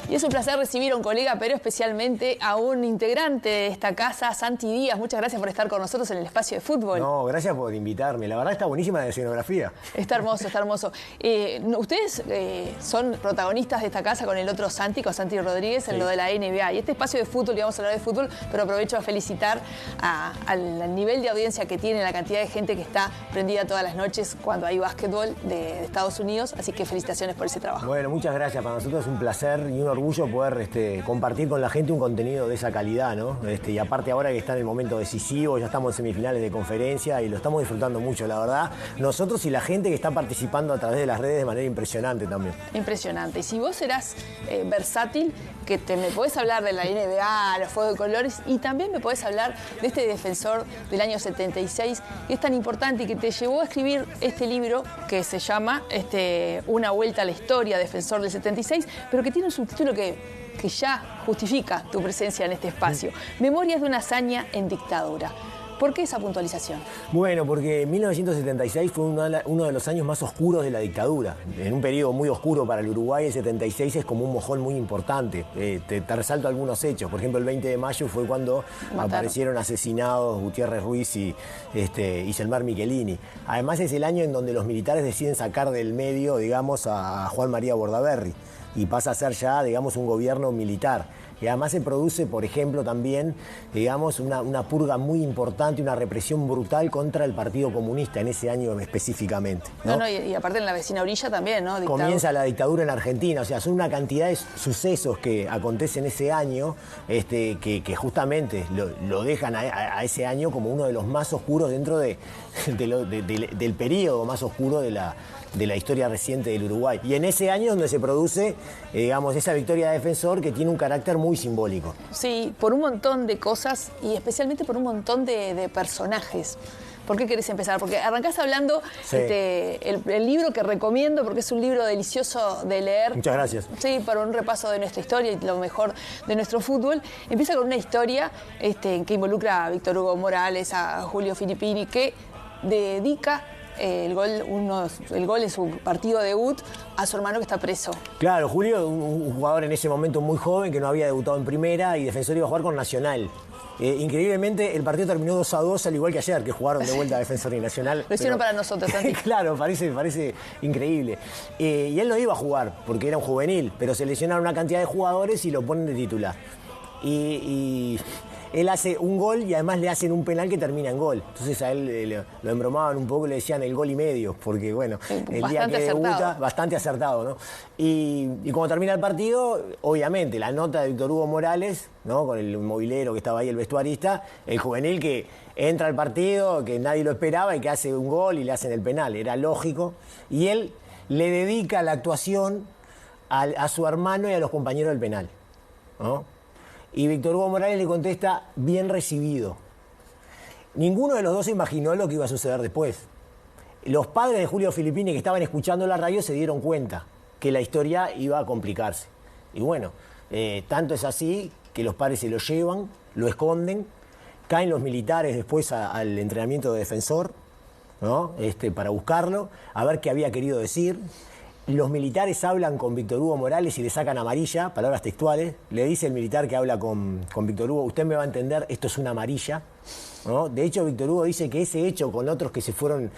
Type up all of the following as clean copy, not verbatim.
Y es un placer recibir a un colega, pero especialmente a un integrante de esta casa, Santi Díaz. Muchas gracias por estar con nosotros en el espacio de fútbol. No, gracias por invitarme. La verdad está buenísima la escenografía. Está hermoso, está hermoso. Ustedes son protagonistas de esta casa con el otro Santi, con Santi Rodríguez, en lo de la NBA. Y este espacio de fútbol, y vamos a hablar de fútbol, pero aprovecho a felicitar al nivel de audiencia que tiene, la cantidad de gente que está prendida todas las noches cuando hay básquetbol de Estados Unidos. Así que felicitaciones por ese trabajo. Bueno, muchas gracias. Para nosotros es un placer y un orgullo poder compartir con la gente un contenido de esa calidad, ¿no? Y aparte ahora que está en el momento decisivo, ya estamos en semifinales de conferencia y lo estamos disfrutando mucho, la verdad. Nosotros y la gente que está participando a través de las redes de manera impresionante también. Impresionante. Y si vos serás versátil, que me podés hablar de la NBA, los Fuegos de Colores, y también me podés hablar de este defensor del año 76, que es tan importante y que te llevó a escribir este libro que se llama Una vuelta a la historia, Defensor del 76, pero que tiene un subtítulo que ya justifica tu presencia en este espacio. Memorias de una hazaña en dictadura. ¿Por qué esa puntualización? Bueno, porque 1976 fue uno de los años más oscuros de la dictadura. En un periodo muy oscuro para el Uruguay, el 76 es como un mojón muy importante. Te resalto algunos hechos. Por ejemplo, el 20 de mayo fue cuando aparecieron asesinados Gutiérrez Ruiz y Selmar Michelini. Además es el año en donde los militares deciden sacar del medio, digamos, a Juan María Bordaberry y pasa a ser ya, digamos, un gobierno militar. Y además se produce, por ejemplo, también, digamos, una purga muy importante, una represión brutal contra el Partido Comunista en ese año específicamente, ¿no? Y aparte en la vecina orilla también, ¿no? Comienza la dictadura en Argentina, o sea, son una cantidad de sucesos que acontecen ese año que justamente lo dejan a ese año como uno de los más oscuros dentro del periodo más oscuro de la historia reciente del Uruguay. Y en ese año es donde se produce, digamos, esa victoria de Defensor que tiene un carácter muy simbólico. Sí, por un montón de cosas y especialmente por un montón de personajes. ¿Por qué querés empezar? Porque arrancás hablando el libro que recomiendo, porque es un libro delicioso de leer. Muchas gracias. Sí, para un repaso de nuestra historia y lo mejor de nuestro fútbol. Empieza con una historia que involucra a Víctor Hugo Morales, a Julio Filippini, que dedica el gol en su partido debut a su hermano que está preso. Claro, Julio, un jugador en ese momento muy joven que no había debutado en primera y Defensor iba a jugar con Nacional. Increíblemente el partido terminó 2-2, al igual que ayer, que jugaron de vuelta a Defensor y Nacional. Lo hicieron para nosotros, Santi. Claro, parece increíble. Y él no iba a jugar porque era un juvenil, pero se lesionaron una cantidad de jugadores y lo ponen de titular. Y él hace un gol y además le hacen un penal que termina en gol. Entonces a él lo embromaban un poco, le decían el gol y medio, porque bueno, el día que debuta, bastante acertado, ¿no? Y cuando termina el partido, obviamente, la nota de Víctor Hugo Morales, ¿no? Con el movilero que estaba ahí, el vestuarista, el juvenil que entra al partido, que nadie lo esperaba y que hace un gol y le hacen el penal, era lógico. Y él le dedica la actuación a su hermano y a los compañeros del penal, ¿no? Y Víctor Hugo Morales le contesta, bien recibido. Ninguno de los dos se imaginó lo que iba a suceder después. Los padres de Julio Filippini que estaban escuchando la radio se dieron cuenta que la historia iba a complicarse. Y bueno, tanto es así que los padres se lo llevan, lo esconden, caen los militares después al entrenamiento de Defensor, ¿no? Para buscarlo, a ver qué había querido decir. Los militares hablan con Víctor Hugo Morales y le sacan amarilla, palabras textuales. Le dice el militar que habla con Víctor Hugo, usted me va a entender, esto es una amarilla, ¿no? De hecho, Víctor Hugo dice que ese hecho con otros que se fueron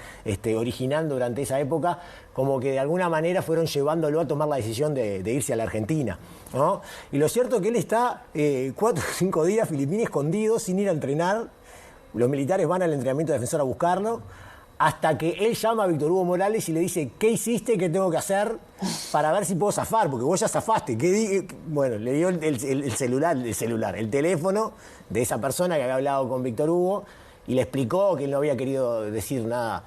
originando durante esa época, como que de alguna manera fueron llevándolo a tomar la decisión de irse a la Argentina, ¿no? Y lo cierto es que él está 4 o 5 días Filippini escondido, sin ir a entrenar. Los militares van al entrenamiento de Defensor a buscarlo, hasta que él llama a Víctor Hugo Morales y le dice, ¿qué hiciste? ¿Qué tengo que hacer para ver si puedo zafar? Porque vos ya zafaste. Bueno, le dio el teléfono de esa persona que había hablado con Víctor Hugo y le explicó que él no había querido decir nada,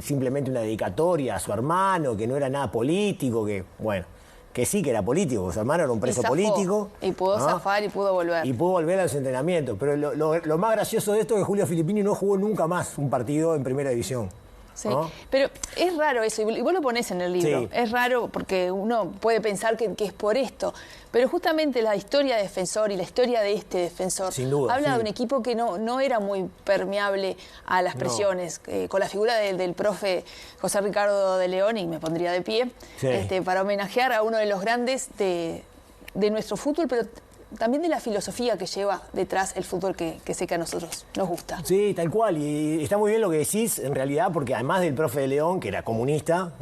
simplemente una dedicatoria a su hermano, que no era nada político, que sí que era político, porque su hermano era un preso político. Y pudo zafar y pudo volver. Y pudo volver a los entrenamientos. Pero lo más gracioso de esto es que Julio Filippini no jugó nunca más un partido en primera división. Sí, ¿no? Pero es raro eso, y vos lo ponés en el libro. Sí. Es raro porque uno puede pensar que es por esto, pero justamente la historia de Defensor y la historia de este Defensor sin duda, habla de un equipo que no era muy permeable a las presiones, con la figura del profe José Ricardo de León, y me pondría de pie, para homenajear a uno de los grandes de de nuestro fútbol, pero también de la filosofía que lleva detrás el fútbol que sé que a nosotros nos gusta. Sí, tal cual, y está muy bien lo que decís, en realidad, porque además del profe de León, que era comunista,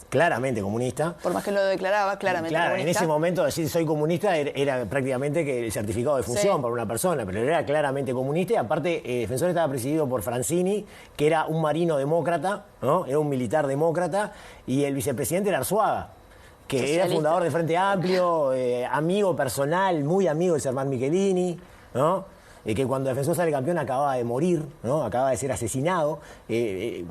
claramente comunista. Por más que lo declaraba, claramente claro, comunista. En ese momento decir soy comunista era prácticamente que el certificado de función para una persona, pero era claramente comunista y aparte Defensor estaba presidido por Francini, que era un marino demócrata, ¿no? Era un militar demócrata, y el vicepresidente era Arzuaga, que socialista. era fundador de Frente Amplio, amigo personal, muy amigo de Germán Michelini, ¿no? Que cuando Defensor sale campeón acababa de morir, ¿no? Acababa de ser asesinado.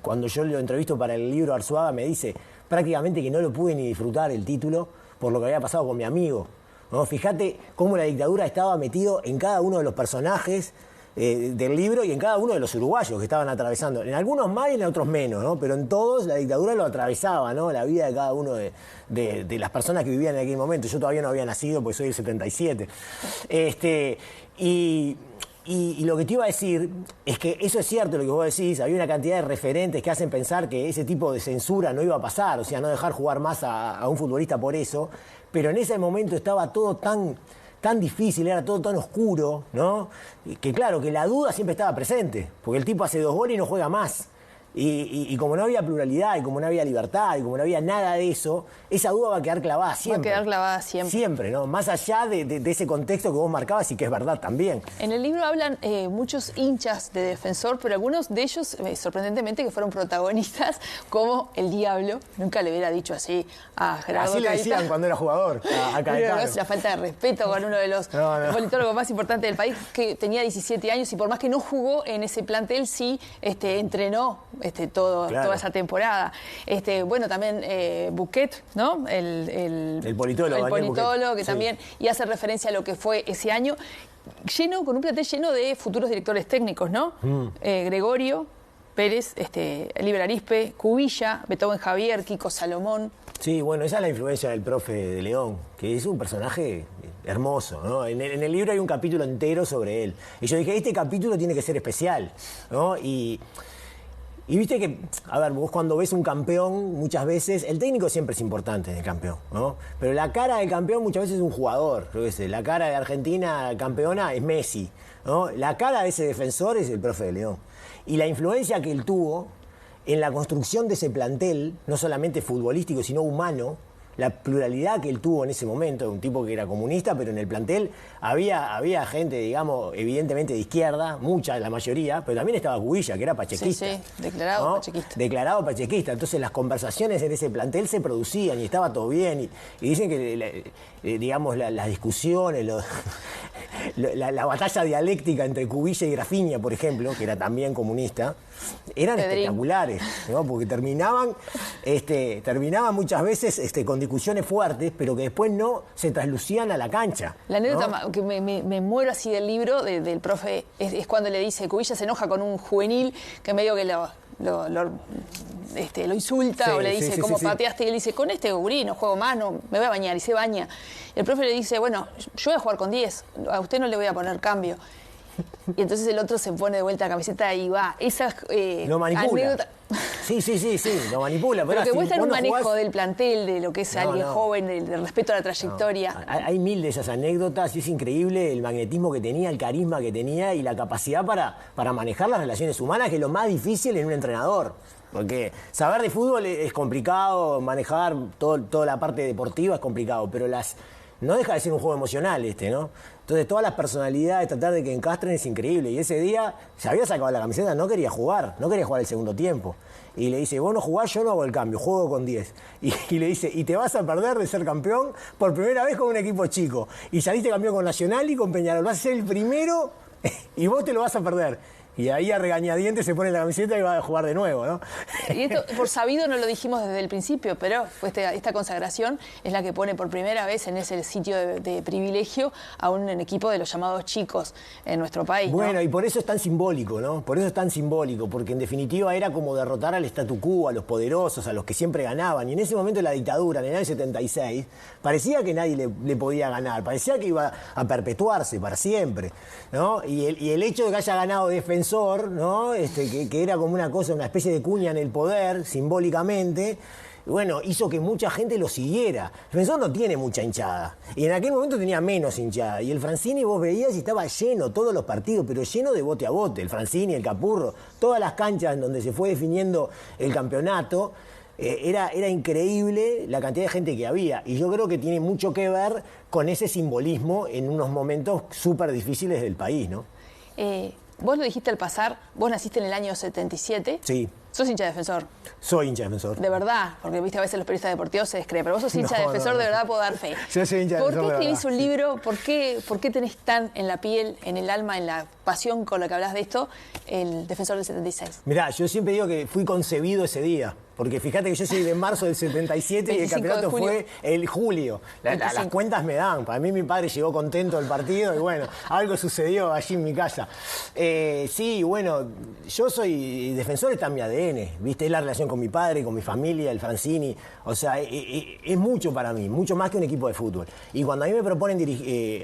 Cuando yo lo entrevisto para el libro Arzuaga me dice prácticamente que no lo pude ni disfrutar el título por lo que había pasado con mi amigo, ¿no? Fíjate cómo la dictadura estaba metido en cada uno de los personajes del libro y en cada uno de los uruguayos que estaban atravesando. En algunos más y en otros menos, ¿no? Pero en todos la dictadura lo atravesaba, ¿no? La vida de cada uno de las personas que vivían en aquel momento. Yo todavía no había nacido porque soy del 77. Y lo que te iba a decir es que eso es cierto lo que vos decís, había una cantidad de referentes que hacen pensar que ese tipo de censura no iba a pasar, o sea, no dejar jugar más a un futbolista por eso, pero en ese momento estaba todo tan difícil, era todo tan oscuro, ¿no? Que claro, que la duda siempre estaba presente, porque el tipo hace 2 goles y no juega más. Y como no había pluralidad, y como no había libertad, y como no había nada de eso, esa duda va a quedar clavada siempre. Va a quedar clavada siempre. Siempre, ¿no? Más allá de ese contexto que vos marcabas y que es verdad también. En el libro hablan muchos hinchas de Defensor, pero algunos de ellos, sorprendentemente, que fueron protagonistas, como el Diablo. Nunca le hubiera dicho así a Gerardo Así le Caetano. decían cuando era jugador, a Caetano. Es la falta de respeto con uno de los politólogos más importantes del país, que tenía 17 años y por más que no jugó en ese plantel, sí entrenó toda esa temporada. Bueno, también Buquet, ¿no? El politólogo que también, y hace referencia a lo que fue ese año, con un plantel lleno de futuros directores técnicos, ¿no? Gregorio Pérez, Liber Arispe, Cubilla, Beethoven Javier, Kiko Salomón. Sí, bueno, esa es la influencia del profe de León, que es un personaje hermoso, ¿no? En el libro hay un capítulo entero sobre él. Y yo dije, este capítulo tiene que ser especial, ¿no? Y viste que, a ver, vos cuando ves un campeón, muchas veces, el técnico siempre es importante en el campeón, ¿no? Pero la cara del campeón muchas veces es un jugador, yo qué sé, la cara de Argentina campeona es Messi, ¿no? La cara de ese defensor es el profe de León. Y la influencia que él tuvo en la construcción de ese plantel, no solamente futbolístico, sino humano, la pluralidad que él tuvo en ese momento, un tipo que era comunista, pero en el plantel había gente, digamos, evidentemente de izquierda, mucha, la mayoría, pero también estaba Cubilla, que era pachequista. Sí, declarado pachequista. Declarado pachequista. Entonces las conversaciones en ese plantel se producían y estaba todo bien. Y dicen que, digamos, las discusiones, la batalla dialéctica entre Cubilla y Grafiña, por ejemplo, que era también comunista, eran espectaculares, ¿no? Porque terminaban muchas veces con discusiones fuertes, pero que después no se traslucían a la cancha. La anécdota, ¿no? que me muero así del libro, del profe, es cuando le dice, Cubilla se enoja con un juvenil que medio que lo insulta o le dice, ¿cómo pateaste? Y él dice, con este gurí no juego más, no, me voy a bañar, y se baña. Y el profe le dice, bueno, yo voy a jugar con 10, a usted no le voy a poner cambio. Y entonces el otro se pone de vuelta la camiseta y va. Esa lo manipula. Anécdota... Sí, lo manipula. Pero que muestran un manejo del plantel, de lo que es alguien joven, del respeto a la trayectoria. Hay 1000 de esas anécdotas y es increíble el magnetismo que tenía, el carisma que tenía y la capacidad para manejar las relaciones humanas, que es lo más difícil en un entrenador. Porque saber de fútbol es complicado, manejar toda la parte deportiva es complicado, pero no deja de ser un juego emocional ¿no? Entonces todas las personalidades, tratar de que encastren es increíble. Y ese día se había sacado la camiseta, no quería jugar el segundo tiempo. Y le dice, vos no jugás, yo no hago el cambio, juego con 10. Y le dice, y te vas a perder de ser campeón por primera vez con un equipo chico. Y saliste campeón con Nacional y con Peñarol. Vas a ser el primero y vos te lo vas a perder. Y ahí a regañadientes se pone la camiseta y va a jugar de nuevo, ¿no? Y esto, por sabido, no lo dijimos desde el principio, pero esta consagración es la que pone por primera vez en ese sitio de privilegio a un equipo de los llamados chicos en nuestro país, ¿no? Bueno, y por eso es tan simbólico, ¿no? Por eso es tan simbólico, porque en definitiva era como derrotar al statu quo, a los poderosos, a los que siempre ganaban. Y en ese momento la dictadura, en el año 76, parecía que nadie le podía ganar, parecía que iba a perpetuarse para siempre, ¿no? Y el hecho de que haya ganado Defensor, ¿no? Que era como una especie de cuña en el poder, simbólicamente, bueno, hizo que mucha gente lo siguiera. Defensor no tiene mucha hinchada. Y en aquel momento tenía menos hinchada. Y el Francini vos veías y estaba lleno todos los partidos, pero lleno de bote a bote. El Francini, el Capurro, todas las canchas en donde se fue definiendo el campeonato. Era increíble la cantidad de gente que había. Y yo creo que tiene mucho que ver con ese simbolismo en unos momentos súper difíciles del país, ¿no? Vos lo dijiste al pasar, vos naciste en el año 77. Sí. ¿Sos hincha de Defensor? Soy hincha de Defensor. De verdad, porque viste a veces los periodistas deportivos se descreen, pero vos sos hincha de Defensor, no. de verdad puedo dar fe. Yo soy hincha de ¿Por Defensor, qué de escribís un libro? ¿Por qué tenés tan en la piel, en el alma, en la pasión con la que hablas de esto, el Defensor del 76? Mirá, yo siempre digo que fui concebido ese día. Porque fíjate que yo soy de marzo del 77 y el campeonato fue el julio. Las cuentas me dan. Para mí mi padre llegó contento del partido y bueno, algo sucedió allí en mi casa. Sí, bueno, yo soy Defensor, está en mi ADN, ¿viste? Es la relación con mi padre, con mi familia, el Francini. O sea, es mucho para mí, mucho más que un equipo de fútbol. Y cuando a mí me proponen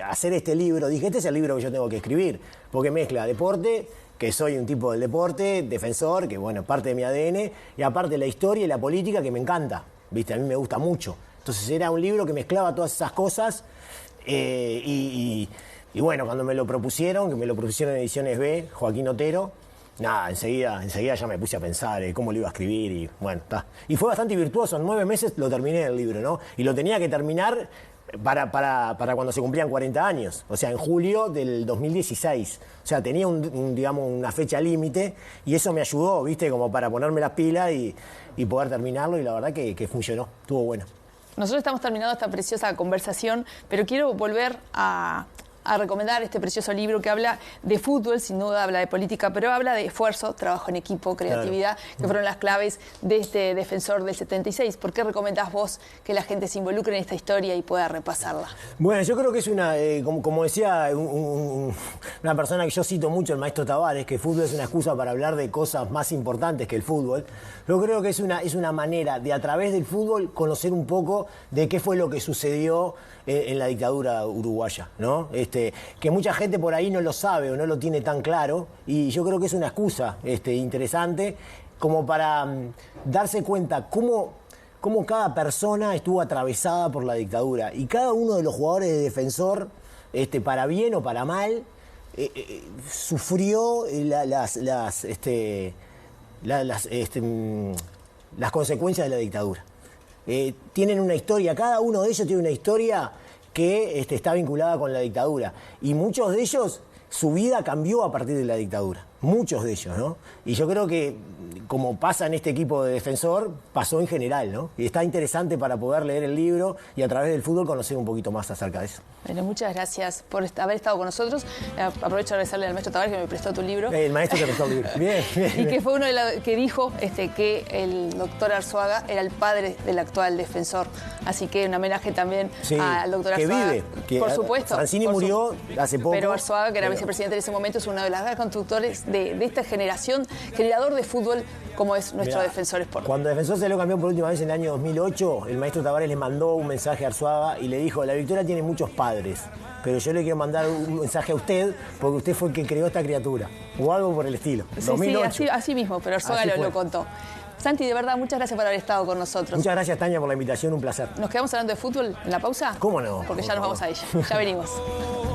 hacer este libro, dije, este es el libro que yo tengo que escribir. Porque mezcla deporte, que soy un tipo del deporte, Defensor, que bueno, parte de mi ADN, y aparte la historia y la política que me encanta, ¿viste? A mí me gusta mucho. Entonces era un libro que mezclaba todas esas cosas y bueno, cuando me lo propusieron, que me lo propusieron en Ediciones B, Joaquín Otero, nada, enseguida ya me puse a pensar cómo lo iba a escribir y bueno, está. Y fue bastante virtuoso, en 9 meses lo terminé el libro, ¿no? Y lo tenía que terminar para cuando se cumplían 40 años, o sea, en julio del 2016. O sea, tenía digamos, una fecha límite y eso me ayudó, ¿viste? Como para ponerme las pilas y poder terminarlo y la verdad que funcionó, estuvo bueno. Nosotros estamos terminando esta preciosa conversación, pero quiero volver a recomendar este precioso libro que habla de fútbol, sin duda habla de política, pero habla de esfuerzo, trabajo en equipo, creatividad, claro, que fueron las claves de este Defensor del 76. ¿Por qué recomendás vos que la gente se involucre en esta historia y pueda repasarla? Bueno, yo creo que es una, como decía una persona que yo cito mucho, el maestro Tavares, que el fútbol es una excusa para hablar de cosas más importantes que el fútbol. Yo creo que es una manera de, a través del fútbol, conocer un poco de qué fue lo que sucedió en la dictadura uruguaya, ¿no? Que mucha gente por ahí no lo sabe o no lo tiene tan claro, y yo creo que es una excusa interesante como para darse cuenta cómo cada persona estuvo atravesada por la dictadura, y cada uno de los jugadores de Defensor, para bien o para mal, sufrió las consecuencias de la dictadura. Tienen una historia, cada uno de ellos tiene una historia que está vinculada con la dictadura. Y muchos de ellos, su vida cambió a partir de la dictadura. Muchos de ellos, ¿no? Y yo creo que, como pasa en este equipo de Defensor, pasó en general, ¿no? Y está interesante para poder leer el libro y a través del fútbol conocer un poquito más acerca de eso. Bueno, muchas gracias por haber estado con nosotros. Aprovecho de agradecerle al maestro Tavares que me prestó tu libro. El maestro te prestó el libro. Bien, bien. Y que fue uno de los que dijo que el doctor Arzuaga era el padre del actual Defensor. Así que un homenaje también al doctor Arzuaga. Que vive. Por supuesto. Francini murió hace poco. Pero Arzuaga, que era vicepresidente en ese momento, es uno de los constructores de esta generación, generador de fútbol como es nuestro Defensor Sport. Cuando Defensor salió campeón por última vez en el año 2008, el maestro Tavares le mandó un mensaje a Arzuaga y le dijo: la victoria tiene muchos padres, pero yo le quiero mandar un mensaje a usted porque usted fue el que creó esta criatura, o algo por el estilo. Sí, 2008. sí, así mismo, pero Arzuaga lo contó. Santi, de verdad, muchas gracias por haber estado con nosotros. Muchas gracias, Tania, por la invitación, un placer. ¿Nos quedamos hablando de fútbol en la pausa? ¿Cómo no? Porque ya nos vamos a ella. Ya venimos.